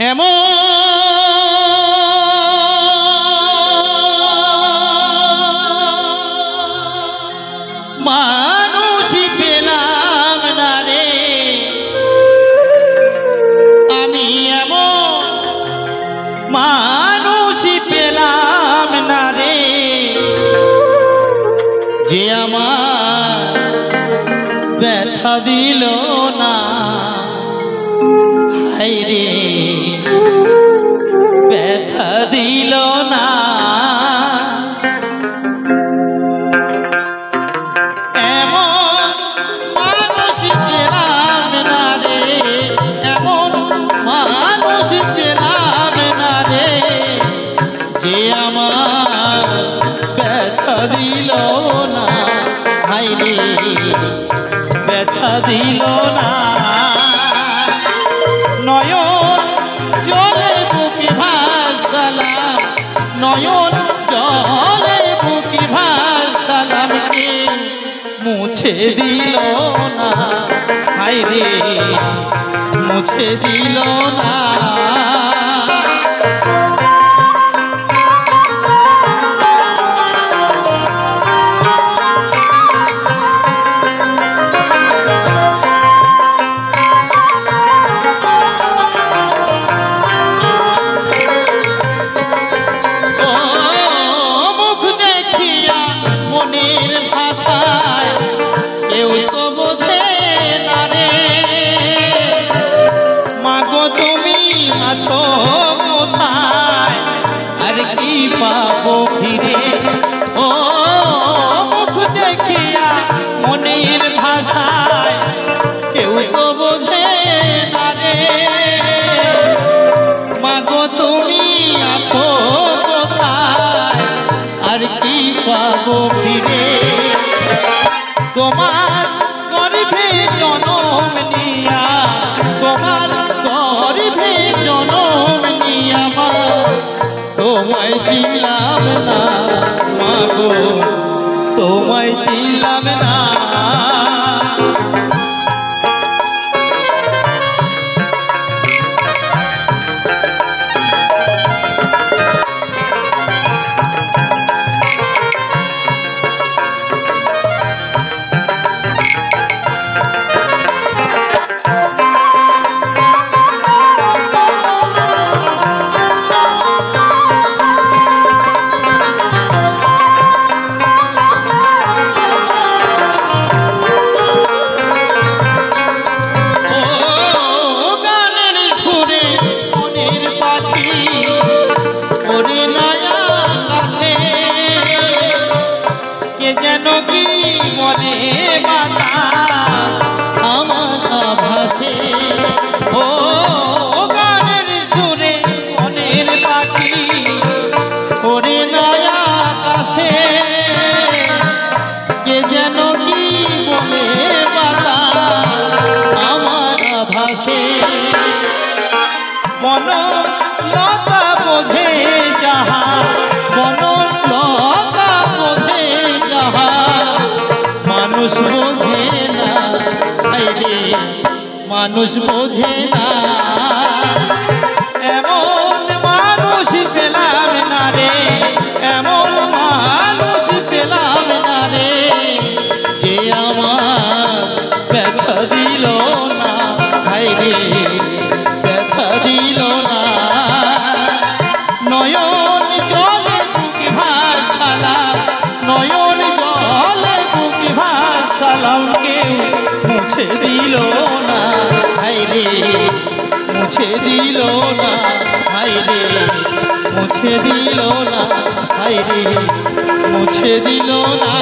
এমন মানুষ পেলাম না রে, আমি এমন মানুষ পেলাম না রে, যে আমার ব্যথা দিল না। হায় রে ব্যথা দিল না। এমন মানুষ পেলাম না রে, এমন মানুষ পেলাম না রে, যে আমার ব্যথা দিল না। হায় রে ব্যথা দিল না। নয়ন জলে বুকে ভাসালাম, নয়ন জলে বুকে ভাসালাম, কে মুছে দিল না। হায় রে মুছে দিল না। কেউ তো বোঝে না রে, মাগো তুমি আছো কোথায়, আর কি পাবো ফিরে। ও মুখ দেখিয়া মনের ভাষায় কেউ তো বোঝে না রে, মাগো তুমি আছো কোথায়, আর কি পাবো ফিরে। তোমার গর্ভে জনম নিয়া, তোমার গর্ভে জনম নিয়া মা, তোমায় চিনলাম না মাগো, তোমায় চিনলাম না। মনে বাতাস আমার আভাসে, ও গানের সুরে মনের পাখি ওরে নয়া আকাশে, কে যেন কি বলে বাতাস আমার আভাসে। বনলতা বোঝে যাহা, বনলতা বোঝে যাহা, মানুষ বোঝে না। হায় রে মানুষ বোঝে না। এমন মানুষ পেলাম না রে, এমন মানুষ পেলাম না রে, যে আমার ব্যথা দিল না। হায় রে ব্যথা দিল না। নয়ন জলে বুকে ভাসালাম, নয়ন জলে বুকে ভাসালাম, কেউ মুছে দিল না। হায় রে মুছে দিল না। হায় রে মুছে দিল না। হায় রে মুছে দিল না।